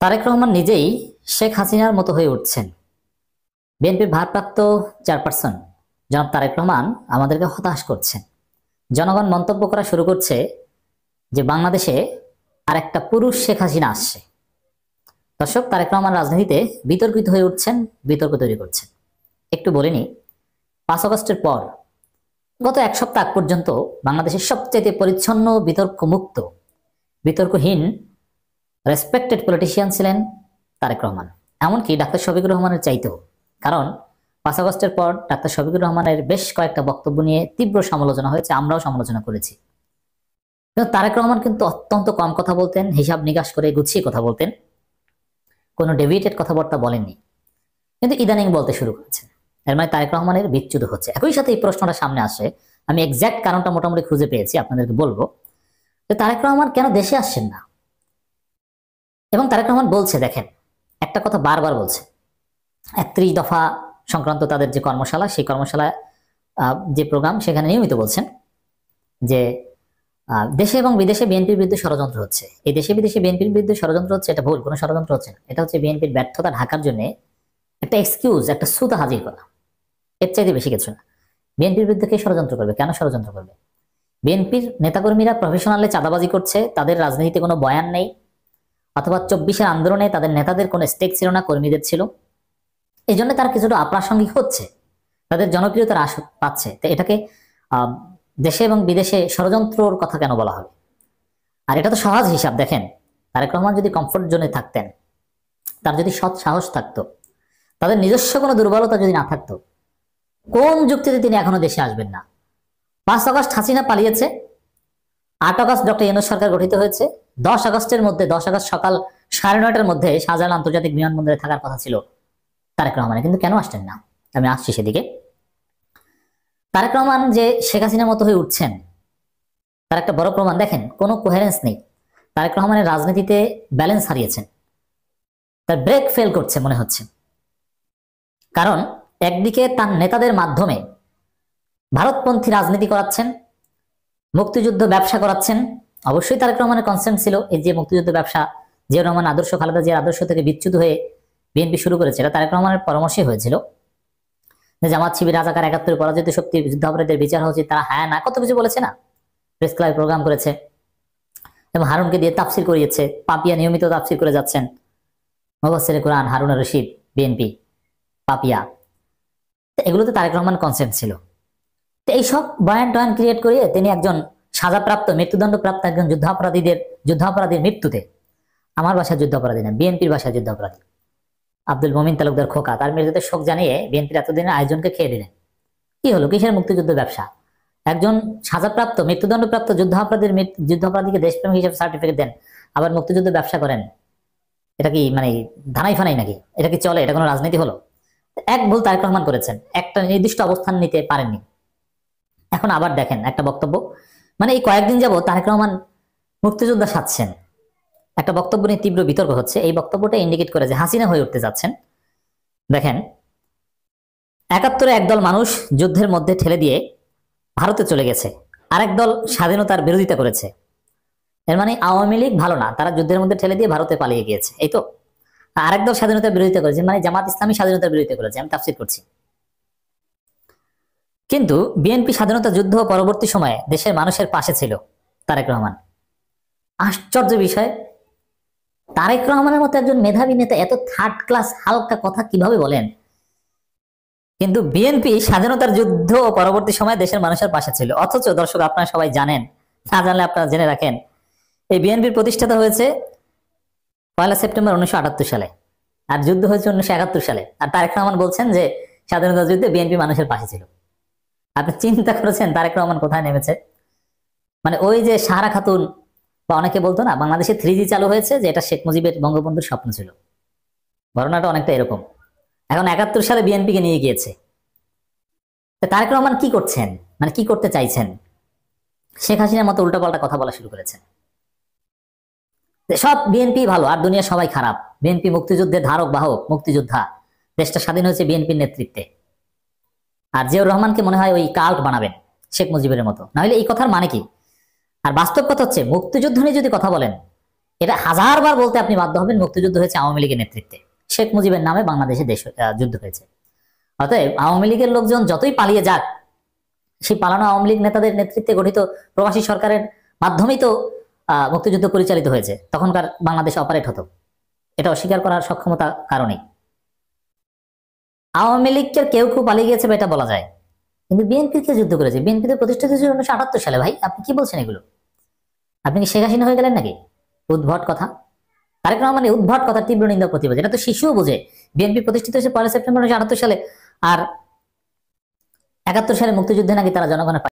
তারেক রহমান নিজেই শেখ হাসিনার মতো হয়ে উঠছেন। বিএনপির ভারপ্রাপ্ত চেয়ারপারসন জনাব তারেক রহমান আমাদেরকে হতাশ করছেন। জনগণ মন্তব্য করা শুরু করছে যে বাংলাদেশে আর একটা পুরুষ শেখ হাসিনা আসছে। দর্শক, তারেক রহমান রাজনীতিতে বিতর্কিত হয়ে উঠছেন, বিতর্ক তৈরি করছেন। একটু বলে নি, 5 আগস্টের পর গত এক সপ্তাহ আগ পর্যন্ত বাংলাদেশের সবচেয়ে পরিচ্ছন্ন, বিতর্ক মুক্ত, বিতর্কহীন রেসপেক্টেড পলিটিশিয়ান ছিলেন তারেক রহমান, এমনকি ডাক্তার শফিকুর রহমানের চাইতেও। কারণ 5 আগস্টের পর ডাক্তার শফিকুর রহমানের বেশ কয়েকটা বক্তব্য নিয়ে তীব্র সমালোচনা হয়েছে, আমরাও সমালোচনা করেছি। কিন্তু তারেক রহমান কিন্তু অত্যন্ত কম কথা বলতেন, হিসাব নিকাশ করে গুছিয়ে কথা বলতেন, কোনো ডেভিয়েটেড কথাবার্তা বলেননি। কিন্তু ইদানিং বলতে শুরু করেছেন, এর মানে তারেক রহমানের বিচ্যুত হচ্ছে। একই সাথে এই প্রশ্নটা সামনে আসে, আমি এক্সাক্ট কারণটা মোটামুটি খুঁজে পেয়েছি, আপনাদেরকে বলবো যে তারেক রহমান কেন দেশে আসছেন না। এবং তারেক রহমান বলছে, দেখেন, একটা কথা বারবার বলছে, 31 দফা সংক্রান্ত তাদের যে কর্মশালা, সেই কর্মশালা যে প্রোগ্রাম, সেখানে নিয়মিত বলছেন যে দেশে এবং বিদেশে বিএনপির বিরুদ্ধে ষড়যন্ত্র হচ্ছে। এই দেশে বিদেশে বিএনপির বিরুদ্ধে ষড়যন্ত্র হচ্ছে, এটা ভুল, কোনো ষড়যন্ত্র হচ্ছে না। এটা হচ্ছে বিএনপির ব্যর্থতা ঢাকার জন্য একটা এক্সকিউজ, একটা সুতা হাজির করা, এর চাইতে বেশি কিছু না। বিএনপির বিরুদ্ধে কে ষড়যন্ত্র করবে? কেন ষড়যন্ত্র করবে? বিএনপির নেতাকর্মীরা প্রফেশনালে চাঁদাবাজি করছে, তাদের রাজনীতিতে কোনো বয়ান নেই, অথবা 24-এর আন্দোলনে তাদের নেতাদের কোনো স্টেক ছিল না, কর্মীদের ছিল। এই জন্য তারা কিছুটা অপ্রাসঙ্গিক হচ্ছে, তাদের জনপ্রিয়তা হ্রাস পাচ্ছে। তো এটাকে দেশে এবং বিদেশে ষড়যন্ত্রর কথা কেন বলা হবে? আর এটা তো সহজ হিসাব। দেখেন, তারেক রহমান যদি কমফোর্ট জোনে থাকতেন, তার যদি সৎ সাহস থাকতো, তাদের নিজস্ব কোনো দুর্বলতা যদি না থাকতো, কোন যুক্তিতে তিনি এখনো দেশে আসবেন না? 5 আগস্ট হাসিনা পালিয়েছে, 8 আগস্ট ডক্টর ইউনূস সরকার গঠিত হয়েছে, 10 আগস্টের মধ্যে, 10 আগস্ট সকাল 9:30টার মধ্যে শাহজালাল আন্তর্জাতিক বিমানবন্দরে থাকার কথা ছিল তারেক রহমানের, কিন্তু কেন আসলেন না? আমি আসছি সেদিকে। তারেক রহমান যে শেখ হাসিনার মতো হয়ে উঠছেন, তার একটা বড় প্রমাণ দেখেন, কোনো কোহেরেন্স নেই। তারেক রহমানের রাজনীতিতে ব্যালেন্স হারিয়েছেন, তার ব্রেক ফেল করছে মনে হচ্ছে। কারণ একদিকে তার নেতাদের মাধ্যমে ভারতপন্থী রাজনীতি করাচ্ছেন, মুক্তিযুদ্ধ ব্যবসা করাচ্ছেন। অবশ্যই তারেক রহমানের কনসেন্ট ছিল এই যে মুক্তিযুদ্ধ ব্যবসা, জিয়াউর রহমান আদর্শ, খালেদা জিয়ার আদর্শ থেকে বিচ্যুত হয়ে বিএনপি শুরু করেছে, এটা তারেক রহমানের পরামর্শে হয়েছিল যে জামাত শিবির রাজাকার 71 পরাজিত শক্তি, যুদ্ধাপরাধীদের বিচার হচ্ছে, তারা হ্যাঁ না কত কিছু বলেছে না, প্রেস ক্লাবে প্রোগ্রাম করেছে এবং হারুনকে দিয়ে তাফসির করিয়েছে। পাপিয়া নিয়মিত তাফসির করে যাচ্ছেন, মুফাসসিরে কোরআন হারুন রশিদ, বিএনপি পাপিয়া। এগুলোতে তারেক রহমান কনসেন্ট ছিল। তো এইসব বয়ান টয়ান ক্রিয়েট করিয়ে তিনি একজন সাজাপ্রাপ্ত, মৃত্যুদণ্ডপ্রাপ্ত একজন যুদ্ধাপরাধীর মৃত্যুতে, আমার ভাষায় যুদ্ধাপরাধী না, বিএনপির ভাষায় যুদ্ধাপরাধী, আব্দুল মমিন তালুকদার খোকা, তার মৃত্যুতে শোক জানিয়ে বিএনপির এতদিনের আয়োজনকে খেয়ে দিলেন। কি হলো? কিসের মুক্তিযুদ্ধ ব্যবসা? একজন সাজাপ্রাপ্ত, মৃত্যুদণ্ডপ্রাপ্ত যুদ্ধাপরাধীকে দেশপ্রেমিক হিসেবে সার্টিফিকেট দেন, আবার মুক্তিযুদ্ধ ব্যবসা করেন। এটা কি মানে ধানাই ফানাই নাকি? এটা কি চলে? এটা কোনো রাজনীতি হলো? এক ভুল তারেক রহমান করেছেন, একটা নির্দিষ্ট অবস্থান নিতে পারেননি। এখন আবার দেখেন একটা বক্তব্য, মানে এই কয়েকদিন যাবত তারেক রহমান মুক্তিযোদ্ধা সাজছেন, একটা বক্তব্য নিয়ে তীব্র বিতর্ক হচ্ছে। এই বক্তব্যটা ইন্ডিকেট করে যে হাসিনা হয়ে উঠতে যাচ্ছেন। দেখেন, 71-এ একদল মানুষ যুদ্ধের মধ্যে ঠেলে দিয়ে ভারতে চলে গেছে, আরেক দল স্বাধীনতার বিরোধিতা করেছে। এর মানে আওয়ামী লীগ ভালো না, তারা যুদ্ধের মধ্যে ঠেলে দিয়ে ভারতে পালিয়ে গিয়েছে, এই তো। আরেক দল স্বাধীনতার বিরোধিতা করেছে, মানে জামাত ইসলামী স্বাধীনতার বিরোধিতা করেছে, আমি তাফসীর করছি। কিন্তু বিএনপি স্বাধীনতা যুদ্ধ পরবর্তী সময়ে দেশের মানুষের পাশে ছিল তারেক রহমান। আশ্চর্য বিষয়, তারেক রহমানের মতো একজন মেধাবী নেতা এত থার্ড ক্লাস হালকা কথা কিভাবে বলেন? কিন্তু বিএনপি স্বাধীনতার যুদ্ধ পরবর্তী সময়ে দেশের মানুষের পাশে ছিল। অথচ দর্শক, আপনারা সবাই জানেন, না জানলে আপনারা জেনে রাখেন, এই বিএনপির প্রতিষ্ঠাতা হয়েছে 1 সেপ্টেম্বর 1978 সালে, আর যুদ্ধ হয়েছে 1971 সালে। আর তারেক রহমান বলছেন যে স্বাধীনতা যুদ্ধে বিএনপি মানুষের পাশে ছিল। আপনি চিন্তা করেছেন তারেক রহমান কোথায় নেমেছে? মানে ওই যে সাহারা খাতুন বা অনেকে বলতো না, বাংলাদেশে 3G চালু হয়েছে, যে এটা শেখ মুজিবের বঙ্গবন্ধুর স্বপ্ন ছিল। ঘটনাটা অনেকটা এরকম। এখন 71 সালে বিএনপিকে নিয়ে গিয়েছে। তারেক রহমান কি করছেন, মানে কি করতে চাইছেন? শেখ হাসিনার মতো উল্টাপাল্টা কথা বলা শুরু করেছেন, সব বিএনপি ভালো আর দুনিয়া সবাই খারাপ। বিএনপি মুক্তিযুদ্ধের ধারক বাহক, মুক্তিযোদ্ধা, দেশটা স্বাধীন হয়েছে বিএনপির নেতৃত্বে। আর জিয়াউর রহমানকে মনে হয় ওই কাল্ট বানাবেন শেখ মুজিবের মতো, না হলে এই কথার মানে কি? আর বাস্তব কথা হচ্ছে, মুক্তিযুদ্ধ নিয়ে যদি কথা বলেন, এটা হাজারবার বলতে আপনি বাধ্য হবেন, মুক্তিযুদ্ধ হয়েছে আওয়ামী লীগের নেতৃত্বে, শেখ মুজিবের নামে বাংলাদেশে যুদ্ধ হয়েছে। অতএব আওয়ামী লীগের লোকজন যতই পালিয়ে যাক, সেই পালানো আওয়ামী লীগ নেতাদের নেতৃত্বে গঠিত প্রবাসী সরকারের মাধ্যমেই তো মুক্তিযুদ্ধ পরিচালিত হয়েছে, তখনকার বাংলাদেশ অপারেট হতো। এটা অস্বীকার করার সক্ষমতা কারণেই। আওয়ামী লীগের কেউ পালিয়ে গিয়েছে বা এটা বলা যায়, কিন্তু বিএনপির কে যুদ্ধ করেছে? বিএনপি তো প্রতিষ্ঠিত হয়েছে 1978 সালে। ভাই আপনি কি বলছেন এগুলো? আপনি কি শেখ হাসিনা হয়ে গেলেন নাকি? উদ্ভট কথা। তারেক রহমান উদ্ভট কথা তীব্র নিন্দা প্রতিবাদ, এটা তো শিশুও বোঝে। বিএনপি প্রতিষ্ঠিত হয়েছে 1 সেপ্টেম্বর 1978 সালে, আর 71 সালে মুক্তিযুদ্ধে নাকি তারা জনগণের